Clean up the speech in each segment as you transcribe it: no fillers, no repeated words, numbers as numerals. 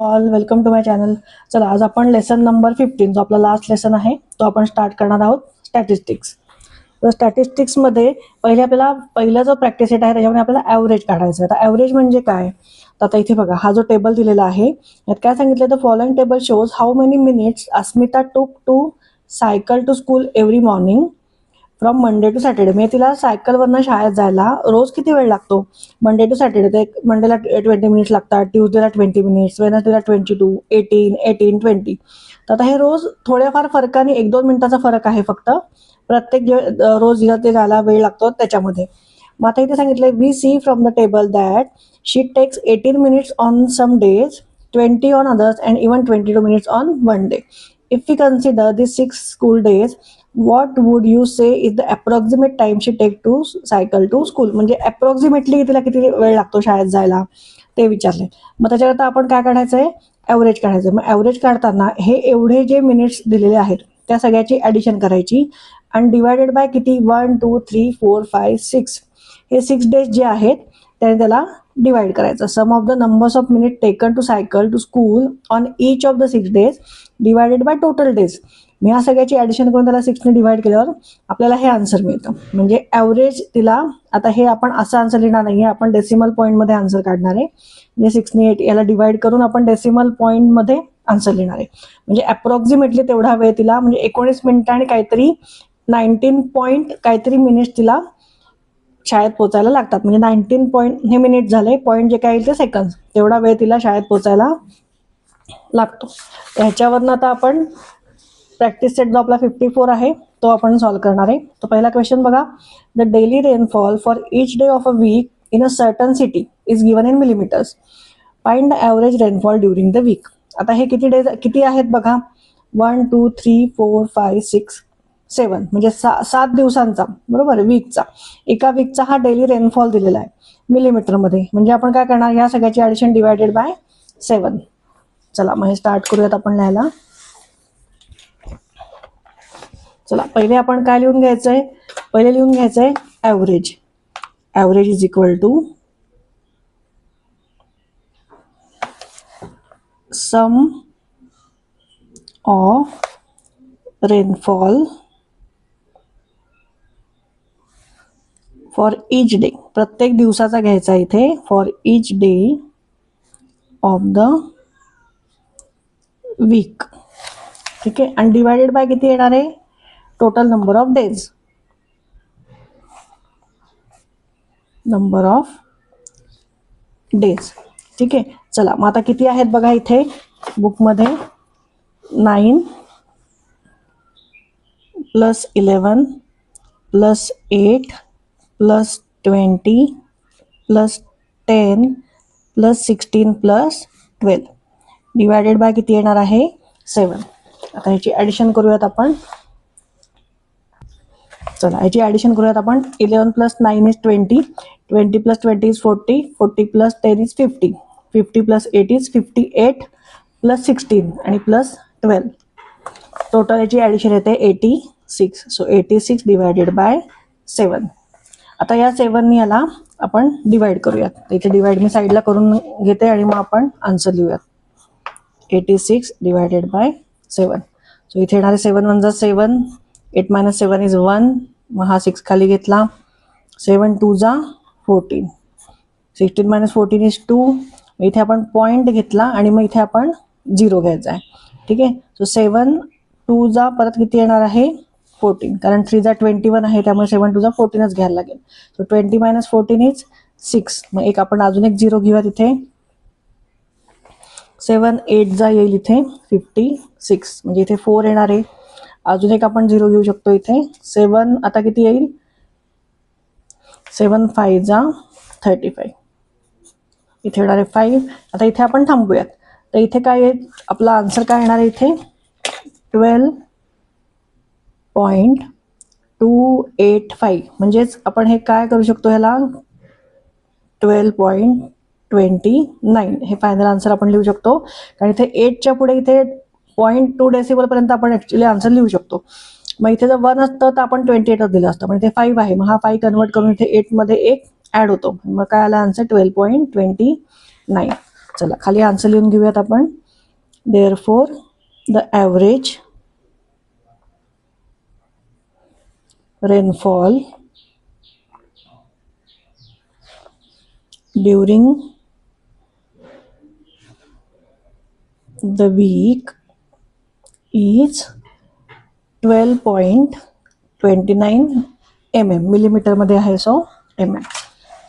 All welcome to my channel. चला आज आपण लेसन नंबर 15 जो आपला लास्ट लेसन आहे तो आपण स्टार्ट करणार आहोत. स्टॅटिस्टिक्स. तर स्टॅटिस्टिक्समध्ये पहिला जो प्रॅक्टिस सेट आहे त्याच्यामध्ये आपल्याला ॲव्हरेज काढायचं आहे. तर ॲव्हरेज म्हणजे काय, तर आता इथे बघा हा जो टेबल दिलेला आहे यात काय सांगितलं, तर following table shows how many minutes Asmita took to cycle to school every morning from Monday to Saturday. म्हणजे तिला सायकलवरनं शाळेत जायला रोज किती वेळ लागतो. मंडे टू सॅटर्डे तर मंडेला 20 मिनिट्स लागतात, ट्यूजडेला 20 मिनिट्स, वेनसडेला 22, 18, 18, 20. तर आता हे रोज थोड्याफार फरकाने 1-2 मिनिटाचा फरक आहे फक्त प्रत्येक रोज जिला ते जायला वेळ लागतो त्याच्यामध्ये. मग आता इथे सांगितलंय we see from the table that she takes 18 minutes on some days, 20 on others and even 22 minutes on one day. If we consider this 6 school days, what would you say is the approximate time she take to cycle to school. म्हणजे approximately तिला किती वेळ लागतो शाळेत जायला ते विचारले. मग त्याच्याकरता आपण काय काढायचं आहे, ॲव्हरेज काढायचं. मग ॲव्हरेज काढताना हे एवढे जे मिनिट्स दिलेले आहेत त्या सगळ्याची ॲडिशन करायची आणि डिवायडेड बाय किती 1, 2, 3, 4, 5, 6 हे 6 डेज जे आहेत त्याने त्याला डिवाइड करायचं. Sum of the numbers of minute taken to cycle to school on each of the 6 days divided by total days. मी या सगळ्याची ॲडिशन करून त्याला 6ने डिवाइड केल्यावर आपल्याला हे आन्सर मिळतं. म्हणजे ॲव्हरेज तिला, आता हे आपण असं आन्सर लिहिणार नाही, आपण डेसिमल पॉईंटमध्ये आन्सर काढणार आहे. म्हणजे 6ने 8 याला डिवाइड करून आपण डेसिमल पॉईंटमध्ये आन्सर लिहिणार आहे. म्हणजे अप्रॉक्सिमेटली तेवढा वेळ तिला, म्हणजे 19 मिनिटं आणि काहीतरी 19 पॉईंट काहीतरी मिनिट्स तिला शाळेत पोचायला लागतात. म्हणजे 19 पॉईंट हे मिनिट झाले, पॉईंट जे काय येईल ते सेकंड, तेवढा वेळ तिला शाळेत पोचायला लागतो. ह्याच्यावरनं आता आपण प्रॅक्टिस सेट जो आपला 54 आहे तो आपण सॉल्व्ह करणार आहे. तो पहिला क्वेश्चन बघा. The daily rainfall for each day of a week in a certain city is given in millimetres. Find the average rainfall during the week. आता हे किती आहेत बघा, 1, 2, 3, 4, 5, 6, 7 म्हणजे 7 दिवसांचा, बरोबर, वीकचा. एका वीकचा हा डेली रेनफॉल दिलेला आहे मिलीमीटरमध्ये. म्हणजे आपण काय करणार, ह्या सगळ्याची ॲडिशन डिवायडेड बाय 7. चला मग हे स्टार्ट करूयात आपण लिहायला. चला पहिले आपण काय लिहून घ्यायचंय, पहिले लिहून घ्यायचंय average. Average is equal to sum of rainfall for each day. प्रत्येक दिवसाचा घ्यायचा इथे, for each day of the week. ठीक आहे. आणि डिवायडेड बाय किती येणार आहे, total number of days. Number of days. ठीक आहे. चला मग आता किती आहेत बघा इथे बुकमध्ये, 9 + 11 + 8 + 20 + 10 + 16 + 12 डिवायडेड बाय किती येणार आहे, 7. आता ह्याची ॲडिशन करूयात आपण. चला ह्याची ॲडिशन करूयात आपण. 11 + 9 इज 20, 20 + 20 इज 40, 40 + 10 इज 50, 50 + 8 इज 58 + 16 आणि +12. टोटल याची ॲडिशन येते 86. So 86 divided by 7. आता या 7ने याला आपण डिवाइड करूयात. इथे डिवाइड मी साईडला करून घेते आणि मग आपण आन्सर लिहूयात. 86 डिवायडेड बाय 7. सो इथे येणारे 7 × 1 = 7, 8 - 7 इज 1. मग हा 6 खाली घेतला, 7 × 2 = 14, 16 - 14 इज 2. इथे आपण पॉईंट घेतला आणि मग इथे आपण 0 घ्यायचा आहे. ठीक आहे. सो 7 × 2 परत किती येणार आहे, 14, कारण 3 × 21 आहे, त्यामुळे 7 × 2 = 14च घ्यायला लागेल. So 20 - 14 is 6. मग एक आपण अजून एक 0 घेऊया तिथे. 7 × 8 येईल इथे 56, म्हणजे इथे 4 येणार आहे. अजून एक आपण 0 घेऊ शकतो इथे. 7 आता किती येईल, 7 × 5 = 35. इथे येणार आहे 5. आता इथे आपण थांबूयात. तर इथे काय आहे, आपला आन्सर काय येणार आहे इथे, 12.285. म्हणजेच आपण हे काय करू शकतो, ह्याला 12.29 हे फायनल आन्सर आपण लिहू शकतो. कारण इथे 8च्या पुढे इथे 0.2 डेसिबलपर्यंत आपण ॲक्च्युली आन्सर लिहू शकतो. मग इथे जर 1 असतं तर आपण 28च दिलं असतं, पण इथे 5 आहे. मग हा 5 कन्वर्ट करून इथे 8मध्ये 1 ॲड होतो. मग काय आला आन्सर, 12.29. चला खाली आन्सर लिहून घेऊयात आपण. Therefore the average rainfall during the week is 12.29 mm. मिलीमीटरमध्ये आहे, सो mm.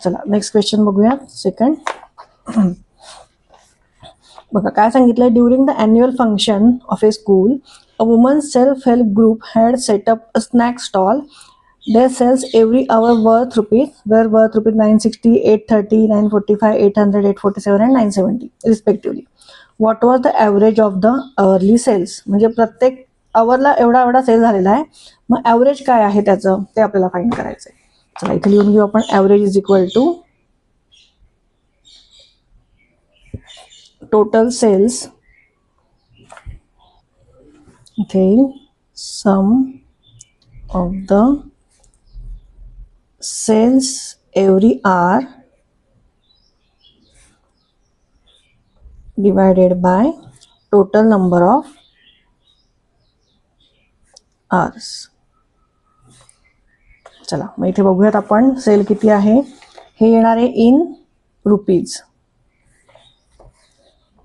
चला नेक्स्ट क्वेश्चन बघूया. सेकंड बघा काय सांगितलं. During the annual function of a school a women's self help group had set up a snack stall. Their sales every hour worth rupees, were worth rupees 960, 830, 945, 800, 847 and 970 respectively. What was the average of the hourly sales? म्हणजे प्रत्येक आवरला एवढा sale झालेला आहे, मग average काय आहे त्याचं ते आपल्याला फाइंड करायचं आहे. चला इथे लिहून घेऊ आपण. Average is equal to total sales, इथे sum of the sales every hour divided by total number of hours. चला मग इथे बघूयात आपण सेल किती आहे. हे येणार आहे इन रुपीज.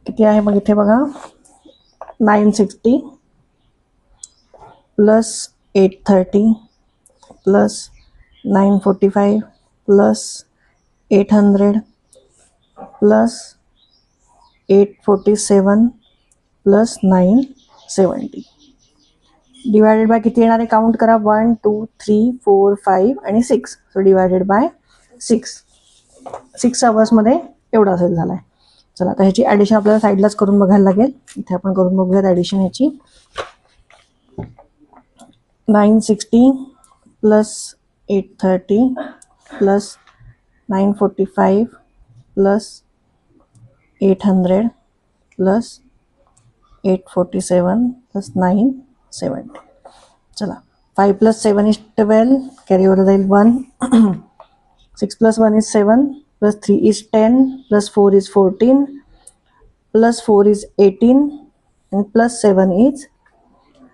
किती आहे मग इथे बघा. 960 plus 830 plus 945 plus 800 plus 847 plus 970 divided by किती येणार आहे काउंट करा. 1 2 3 4 5 आणि 6. सो डिवायडेड बाय 6 आवर्समध्ये एवढा सेल झाला आहे. चला आता ह्याची ॲडिशन आपल्याला साईडलाच करून बघायला लागेल. इथे आपण करून बघूयात ॲडिशन ह्याची. 960 plus 830 plus 945 plus 800 plus 847 plus 970. चला 5 प्लस 7 इज 12. कॅरी ओव्हर जाईल 1. 6 plus 1 is 7 plus 3 is 10 plus 4 is 14 plus 4 is 18 and plus 7 is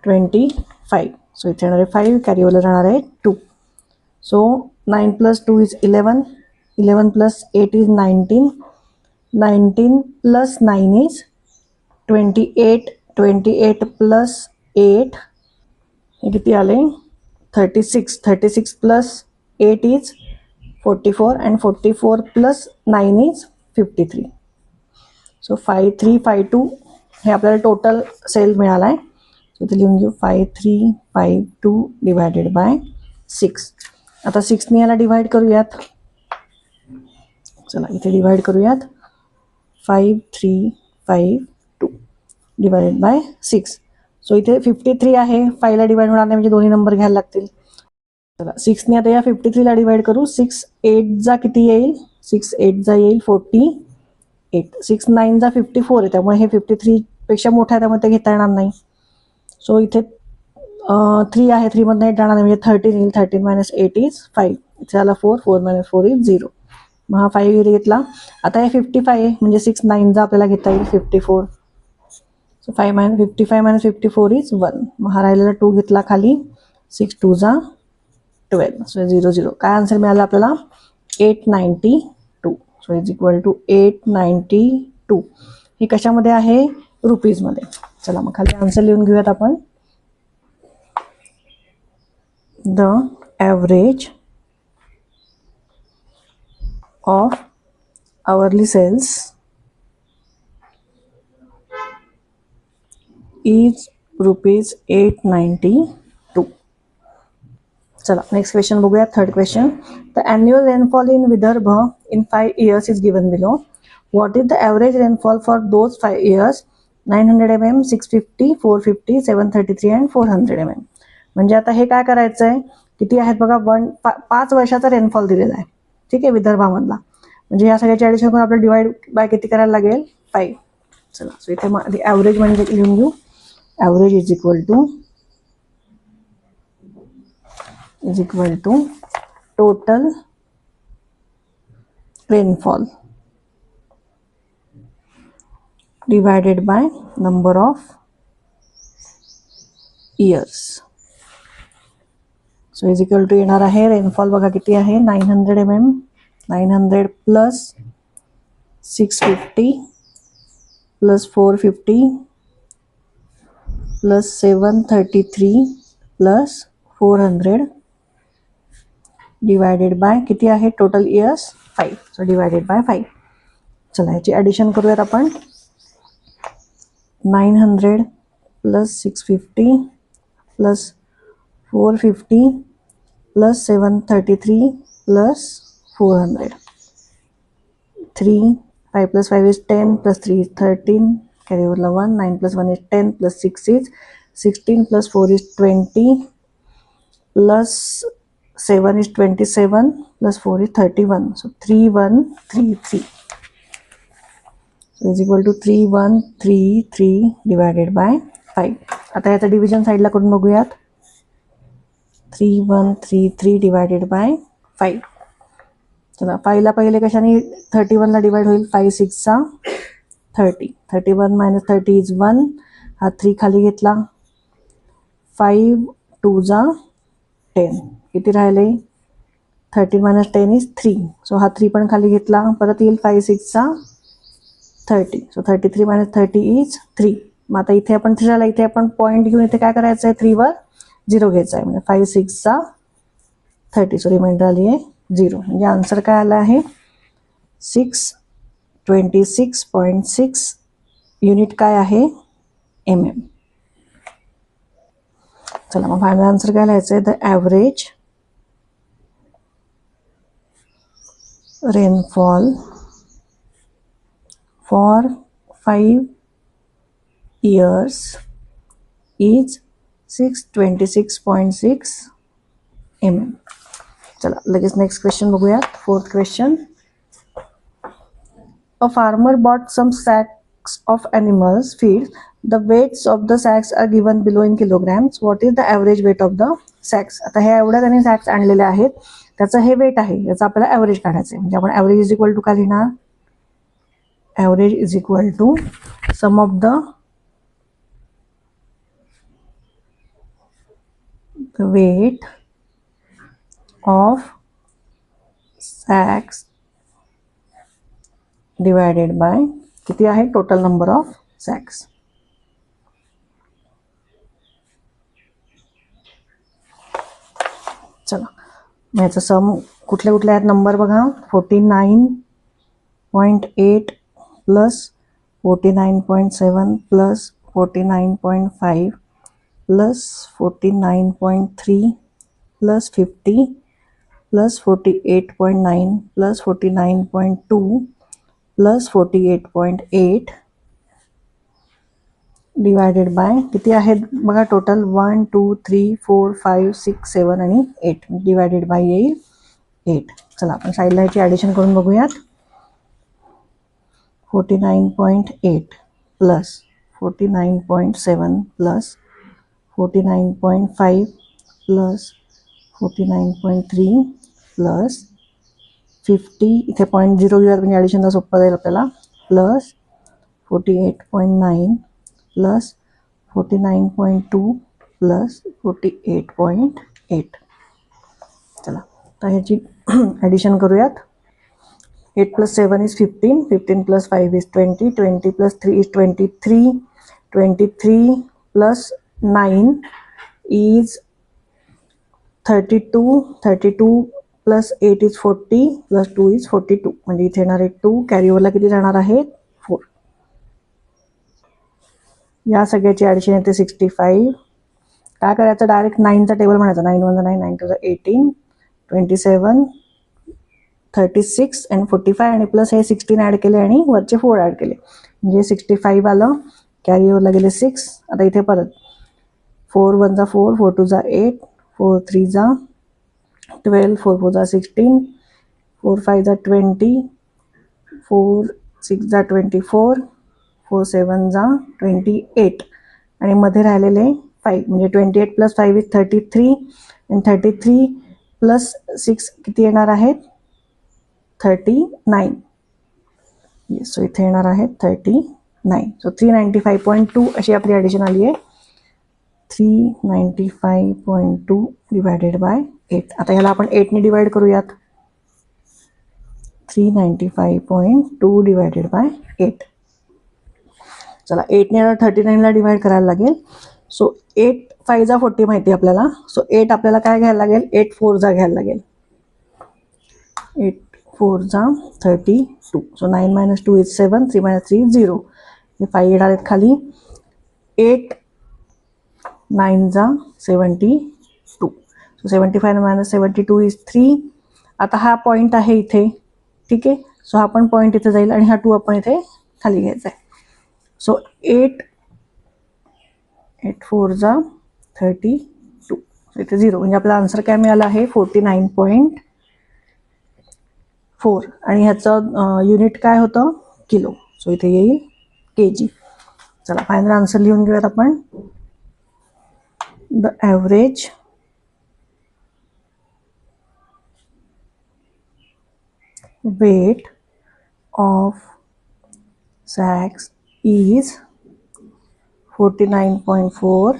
25. So इथे येणार आहे 5. कॅरी ओव्हर राहणार आहे 2. So 9 plus 2 is 11, 11 plus 8 is 19, 19 plus 9 is 28, 28 plus 8 हे किती आले 36, 36 plus 8 is 44 and 44 plus 9 is 53. So 5352 हे आपल्याला टोटल सेल मिळाला आहे. सो इथे लिहून घेऊ 5352 डिवायडेड बाय 6. आता 6ने याला डिवाइड करूयात. चला इथे डिवाइड करूयात. 5352 डिवाइडेड बाय 6. सो इथे 53 आहे. 5ला डिवाइड होणार नाही म्हणजे दोन्ही नंबर घ्यायला लागतील. चला 6ने आता या 53ला डिवाइड करू. 6 8 किती येईल. 6 8 येईल 48. 6 9 54 आहे, त्यामुळे हे 53 पेक्षा मोठा आहे, त्यामुळे ते घेता येणार नाही. सो इथे 3 आहे. 3 मधून 8 जाणार नाही म्हणजे 13 येईल. 13 मायनस 8 इज 5. इथे आला 4. 4 मायनस 4 इज 0. मग हा 5 घेतला. आता हे 55 आहे म्हणजे 6 9 आपल्याला घेता येईल 54. So 5 minus 55 minus 54 is 1. मग हा राहिलेला 2 घेतला खाली. 6 2 12. सो 0 0. काय आन्सर मिळाला आपल्याला 892. So is equal to 892. हे कशामध्ये आहे रुपीजमध्ये. चला मग खाली आन्सर लिहून घेऊयात आपण. The average of hourly sales is rupees 892. चला नेक्स्ट क्वेश्चन बघूया. Third question. The annual rainfall in Vidarbha in 5 years is given below. What is the average rainfall for those 5 years? 900 mm, 650, 450, 733 and 400 mm. म्हणजे आता हे काय करायचं आहे. किती आहेत बघा. 5 वर्षाचा रेनफॉल दिलेला आहे. ठीक आहे विदर्भामधला. म्हणजे या सगळ्याची ॲडिशन करून आपल्याला डिवाइड बाय किती करायला लागेल 5. चला सो इथे आधी ॲव्हरेज म्हणजे लिहून घेऊ. Average is equal to total rainfall divided by number of years. So is equal to येणार आहे, रेनफॉल बघा किती आहे, 900 mm. 900 plus 650 plus 450 plus 733 plus 400 divided by किती आहे total years 5. So divided by 5. चला याची ॲडिशन करूयात आपण. 900 plus 650 plus 450 plus 733 plus 400. 3, 5 plus 5 is 10 plus 3 is 13, carry over 1, 9 plus 1 is 10 plus 6 is 16 plus 4 is 20 plus 7 is 27 plus 4 is 31. So 3133. So is equal to 3133 divided by 5. आता याचा division साईडला करून बघूयात. 3133 divided by 5. चला 5ला पहिले कशाने 31ला डिवाइड होईल, 5 6 चा 30. 31 मायनस 30 इज 1. हा 3 खाली घेतला. 5 2 जा 10. किती राहिले, 13 मायनस 10 इज 3. सो हा 3 पण खाली घेतला. परत येईल 5 6 चा 30. So 33 minus 30 is 3. मग आता इथे आपण 3ला इथे आपण पॉईंट घेऊन इथे काय करायचं आहे, 3 वर 0 घ्यायचा आहे. म्हणजे 5 6 चा 30. सो रिमाइंडर आली आहे 0. म्हणजे आन्सर काय आला आहे, 626.6 युनिट काय आहे, mm. चला मग फायनल आन्सर काय लिहायचं आहे, the average rainfall for 5 years is 626.6 mm. चला लगेच नेक्स्ट क्वेश्चन बघूयात. 4th question. A farmer bought some sacks of animals feed. The weights of the sacks are given below in kilograms. What is the average weight of the sacks. आता हे एवढ्या त्यांनी sacks आणलेले आहेत, त्याचं हे weight आहे, याचं आपल्याला ॲव्हरेज काढायचं आहे. म्हणजे आपण ॲव्हरेज इज इक्वल टू काय लिहिणार, average is equal to sum of the weight of sacks divided by किती आहे टोटल नंबर ऑफ सॅक्स. चला मग याचं सम कुठले कुठले आहेत नंबर बघा. 49.8 plus 49.7 plus 49.5 plus 49.3 plus 50 plus 48.9 plus 49.2 plus 48.8 divided by किती आहेत बघा टोटल 1 2 3 4 5 6 7 आणि 8. डिवायडेड बाय येईल 8. चला आपण साईडला याची ॲडिशन करून बघूयात. 49.8 प्लस 49.7 प्लस 49.5 प्लस 49.3 प्लस 50 इथे 0.0 घेऊयात म्हणजे ॲडिशनला सोपं जाईल आपल्याला. Plus 48.9 plus 49.2 plus 48.8. चला तर ह्याची ॲडिशन करूयात. 8 plus 7 is 15. 15 plus 5 is 20. 20 plus 3 is 23. 23 plus 9 is 32. 32 plus 8 is 40 plus 2 is 42. म्हणजे इथे येणार आहे 2. कॅरी ओव्हरला किती जाणार आहे 4. या सगळ्याची ॲडिशन येते 65. काय करायचं, डायरेक्ट 9चा टेबल म्हणायचा. 9 1 9 9 2 18 27 36 आणि 45 आणि प्लस हे 16 ॲड केले आणि वरचे 4 ॲड केले म्हणजे 65 आलं. कॅरी ओव्हरला गेले 6. आता इथे परत 4 1 जा 4 4 2 जा 8 4 3 जा 12 4 4 जा 16 4 5 जा 20 4 6 जा 24 4 7 जा 28 आणि मध्ये राहिलेले 5 म्हणजे 28 प्लस 5 इज 33 आणि 33 प्लस 6 किती येणार आहेत 39. येस सो इथे येणार आहेत 39. नाही. सो 395.2 अशी आपली ॲडिशन आली आहे. 395.2 डिवायडेड बाय 8. आता ह्याला आपण 8ने डिवाइड करूयात. 395.2 डिवायडेड बाय 8. चला 8ने 39ला डिवाइड करायला लागेल. सो 8 5 जा 40 माहिती आहे आपल्याला. सो 8 आपल्याला काय घ्यायला लागेल, 8 4 जा घ्यायला लागेल. 8 4 जा 32. So 9 minus 2 is 7. 3 minus 3 is 0. हे 5 येणार आहेत खाली. 8 9 जा 72. So 75 minus 72 is 3. आता हा पॉईंट आहे इथे, ठीक आहे. सो हा पण पॉईंट इथे जाईल आणि हा 2 आपण इथे खाली घ्यायचा आहे. सो 8 4 जा 32. इथे 0 म्हणजे आपला आन्सर काय मिळाला आहे 49.4 आणि ह्याचं युनिट काय होतं किलो. सो इथे येईल kg. चला फायनल आन्सर लिहून घेऊयात आपण. The average weight of sacks is 49.4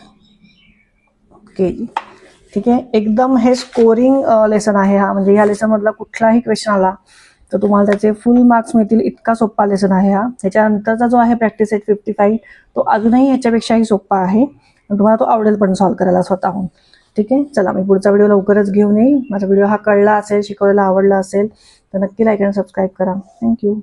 kg. ठीक आहे. एकदम हे स्कोरिंग लेसन आहे हा. म्हणजे ह्या लेसनमधला कुठलाही क्वेश्चन आला तर तुम्हाला त्याचे फुल मार्क्स मिळतील. इतका सोपा लेसन आहे हा. त्याच्यानंतरचा जो आहे प्रॅक्टिस सेट 55 तो अजूनही ह्याच्यापेक्षाही सोपा आहे. तुम्हाला तो आवडेल पण सॉल्व्ह करायला स्वतःहून. ठीक आहे. चला मी पुढचा व्हिडिओ लवकरच घेऊन येईल. माझा व्हिडिओ हा कळला असेल, शिकवलेला आवडला असेल तर नक्की लाईक आणि सबस्क्राईब करा. थँक्यू.